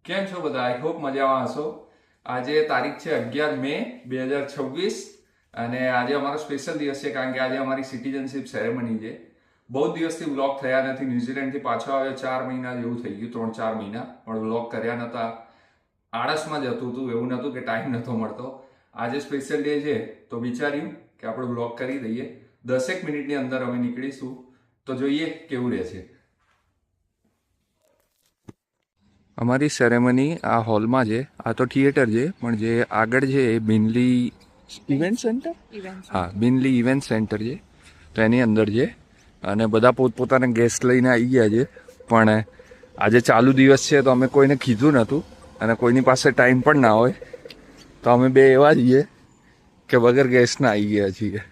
કેમ છો બધા? આઈ હોપ મજામાં હશો. આજે તારીખ છે 11 મે 2026 અને આજે અમારો સ્પેશિયલ દિવસ છે કારણ કે આજે અમારી સિટીઝનશિપ સેરેમની છે. બહુ દિવસથી વ્લોગ થયા નથી. ન્યુઝીલેન્ડથી પાછો આવ્યો 4 મહિના જેવું થઈ ગયું, 3-4 મહિના, પણ વ્લોગ કર્યા નહોતા. આળસમાં જ હતું, એવું નહોતું કે ટાઈમ નહોતો મળતો. આજે સ્પેશિયલ ડે છે તો વિચાર્યું કે આપણે વ્લોગ કરી દઈએ. 10 મિનિટની અંદર અમે નીકળીશું, તો જોઈએ કેવું રહે છે. અમારી સેરેમની આ હોલમાં છે. આ તો થિયેટર છે, પણ જે આગળ છે એ બિનલી ઇવેન્ટ સેન્ટર, હા બિનલી ઇવેન્ટ સેન્ટર છે, તો એની અંદર છે. અને બધા પોતપોતાના ગેસ્ટ લઈને આવી ગયા છે, પણ આજે ચાલુ દિવસ છે તો અમે કોઈને કીધું નહોતું અને કોઈની પાસે ટાઈમ પણ ના હોય, તો અમે બે એવા છીએ કે વગર ગેસ્ટના આવી ગયા છીએ.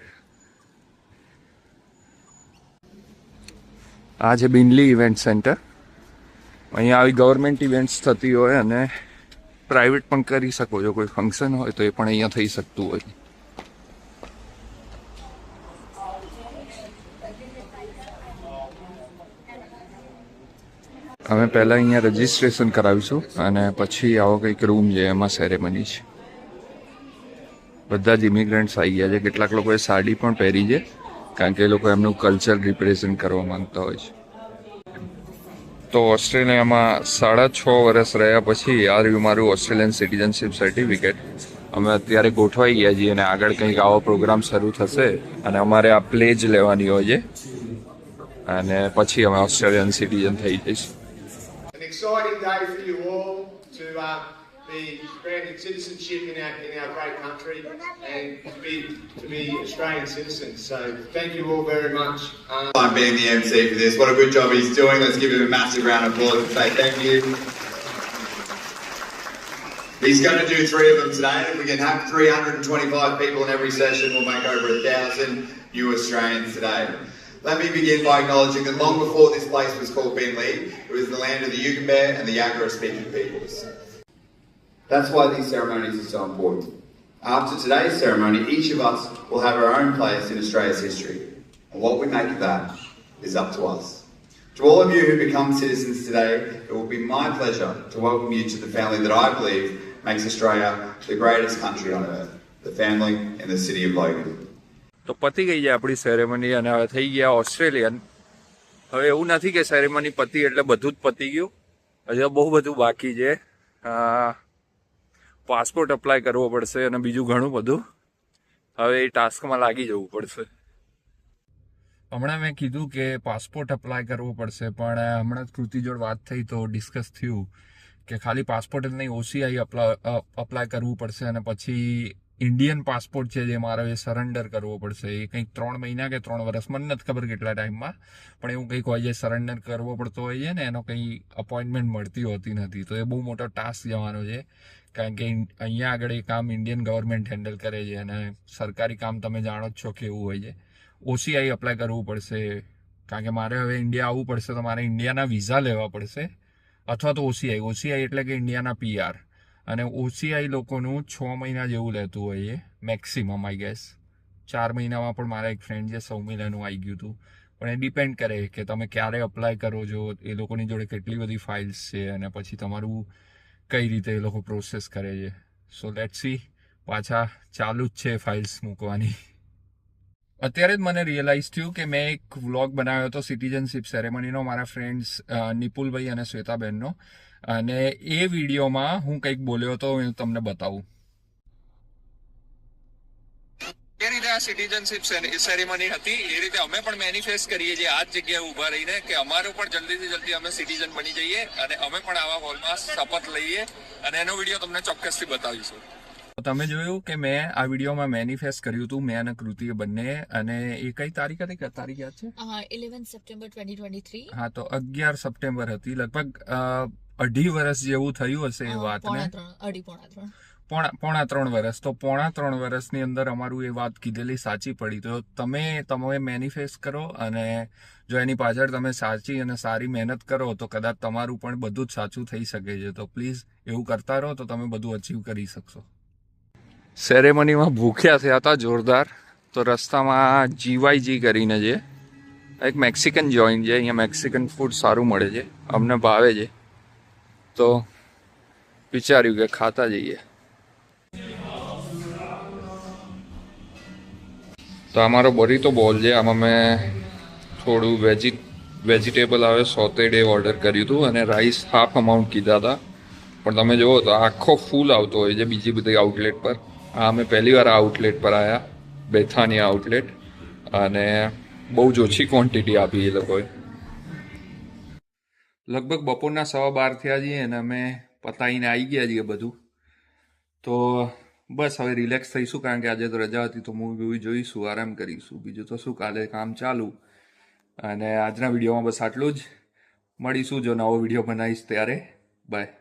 આ છે બિનલી ઇવેન્ટ સેન્ટર. અહીંયા આવી ગવર્મેન્ટ ઇવેન્ટ્સ થતી હોય અને પ્રાઇવેટ પણ કરી શકો છો. કોઈ ફંક્શન હોય તો એ પણ અહીંયા થઈ શકતું હોય. અમે પહેલાં અહીંયા રજિસ્ટ્રેશન કરાવીશું અને પછી આવો કંઈક રૂમ છે, એમાં સેરેમની છે. બધા જ ઇમિગ્રન્ટ્સ આવી ગયા છે. કેટલાક લોકોએ સાડી પણ પહેરી છે કારણ કે એ લોકો એમનું કલ્ચર રિપ્રેઝેન્ટ કરવા માંગતા હોય છે. તો ઓસ્ટ્રેલિયામાં 6.5 વર્ષ રહ્યા પછી આ રહ્યું મારું ઓસ્ટ્રેલિયન સિટીઝનશીપ સર્ટિફિકેટ. અમે અત્યારે ગોઠવાઈ ગયા છીએ અને આગળ કંઈક આવો પ્રોગ્રામ શરૂ થશે અને અમારે આ પ્લેજ લેવાની હોય છે અને પછી અમે ઓસ્ટ્રેલિયન સિટીઝન થઈ જઈશું. An exciting day for you all to be granted citizenship in our great country and to be Australian citizens. So thank you all very much. I'm being the MC for this. What a good job he's doing. Let's give him a massive round of applause and say thank you. He's going to do 3 of them today. If we can have 325 people in every session, we'll make over 1,000 new Australians today. Let me begin by acknowledging that long before this place was called Beenleigh, it was the land of the Yugambeh and the Yagara-speaking peoples. That's why these ceremonies are so important. After today's ceremony, each of us will have our own place in Australia's history. And what we make of that is up to us. To all of you who become citizens today, it will be my pleasure to welcome you to the family that I believe makes Australia the greatest country on earth, the family in the city of Logan. તો પતી ગઈ છે આપણી ceremony અને હવે થઈ ગયા Australian. હવે એવું નથી કે સેરેમની પતી એટલે બધું જ પતી ગયું. હજી બહુ બધું બાકી છે. પાસપોર્ટ અપ્લાય કરવો પડશે અને બીજું ઘણું બધું. હવે એ ટાસ્કમાં લાગી જવું પડશે. હમણાં મેં કીધું કે પાસપોર્ટ અપ્લાય કરવો પડશે, પણ હમણાં જ કૃતિ જોડે વાત થઈ તો ડિસ્કસ થયું કે ખાલી પાસપોર્ટ જ નહીં, OCI અપ્લાય કરવું પડશે અને પછી ઇન્ડિયન પાસપોર્ટ છે જે મારે એ સરેન્ડર કરવો પડશે. એ કંઈક 3 મહિના કે 3 વર્ષ, મને નથી ખબર કેટલા ટાઈમમાં, પણ એવું કંઈક હોય છે, સરેન્ડર કરવો પડતો હોય છે ને એનો કંઈ અપોઇન્ટમેન્ટ મળતી હોતી નથી. તો એ બહુ મોટો ટાસ્ક જવાનો છે કારણ કે અહીંયા આગળ એ કામ ઇન્ડિયન ગવર્મેન્ટ હેન્ડલ કરે છે અને સરકારી કામ તમે જાણો જ છો કેવું હોય છે. OCI અપ્લાય કરવું પડશે કારણ કે મારે હવે ઇન્ડિયા આવવું પડશે તો મારે ઇન્ડિયાના વિઝા લેવા પડશે અથવા તો OCI એટલે કે ઇન્ડિયાના PR. અને OCI લોકોનું 6 મહિના જેવું લેતું હોય છે મેક્સિમમ, આઈ ગેસ 4 મહિનામાં પણ મારા એક ફ્રેન્ડ છે સૌમિલાનું આવી ગયું હતું. પણ એ ડિપેન્ડ કરે કે તમે ક્યારે અપ્લાય કરો છો, એ લોકોની જોડે કેટલી બધી ફાઇલ્સ છે અને પછી તમારું કઈ રીતે એ લોકો પ્રોસેસ કરે છે. So let's see. પાછા ચાલુ જ છે ફાઇલ્સ મૂકવાની. અત્યારે જ મને રિયલાઇઝ થયું કે મેં એક વ્લોગ બનાવ્યો હતો સિટીઝનશીપ સેરેમનીનો, મારા ફ્રેન્ડ્સ નિપુલભાઈ અને શ્વેતાબેનનો, અને એ વિડીયોમાં હું કંઈક બોલ્યો હતો, હું તમને બતાવું. જે રીતે આ સિટીઝનશીપ સેરેમની હતી એ રીતે અમે પણ મેનિફેસ્ટ કરીએ છીએ આ જ જગ્યાએ ઊભા રહીને કે અમારું પણ જલ્દીથી જલ્દી અમે સિટીઝન બની જઈએ અને અમે પણ આવા હોલમાં શપથ લઈએ અને એનો વિડીયો તમને ચોક્કસથી બતાવીશું. તમે જોયું કે મેં આ વિડીયોમાં મેનિફેસ્ટ કર્યું હતું, મેં અને કૃતિએ બંને, અને એ કઈ તારીખ હતી? તારીખ યાદ છે? 11 સપ્ટેમ્બર 2023. હા, તો 11 સપ્ટેમ્બર હતી. લગભગ 2.5 વર્ષ જેવું થયું હશે એ વાતને. પોણા 3 વર્ષ. તો પોણા 3 વર્ષની અંદર અમારું એ વાત કીધેલી સાચી પડી. તો તમે મેનિફેસ્ટ કરો અને જો એની પાછળ તમે સાચી અને સારી મહેનત કરો તો કદાચ તમારું પણ બધું જ સાચું થઈ શકે છે. તો પ્લીઝ એવું કરતા રહો તો તમે બધું અચીવ કરી શકશો. સેરેમનીમાં ભૂખ્યા થયા હતા જોરદાર. તો રસ્તામાં GYG કરીને છે, એક મેક્સિકન જોઈન્ટ છે. અહીંયા મેક્સિકન ફૂડ સારું મળે છે, અમને ભાવે છે. તો વિચાર્યું કે ખાતા જઈએ. તો અમારો બરીતો બોલ છે. આમાં મેં થોડું વેજીટેબલ આવે સોટેડ એ ઓર્ડર કર્યું હતું અને રાઈસ હાફ અમાઉન્ટ કીધા હતા. પણ તમે જુઓ તો આખો ફૂલ આવતો હોય છે બીજી બધી આઉટલેટ પર. આ અમે પહેલી વાર આ આઉટલેટ પર આવ્યા, બેથાની આઉટલેટ, અને બહુ જ ઓછી ક્વોન્ટિટી આપી એ લોકોએ. લગભગ બપોરના 12:15 થયા છીએ અને અમે પતાવીને આવી ગયા છીએ બધું. તો બસ હવે રિલેક્સ થઈશું, કારણ કે આજે તો રજા હતી, તો મૂવી જોઈશું, આરામ કરીશું. બીજું તો શું, કાલે કામ ચાલુ. અને આજના વિડીયોમાં બસ આટલું જ. મળીશું જો નવો વિડીયો બનાવીશ ત્યારે. બાય.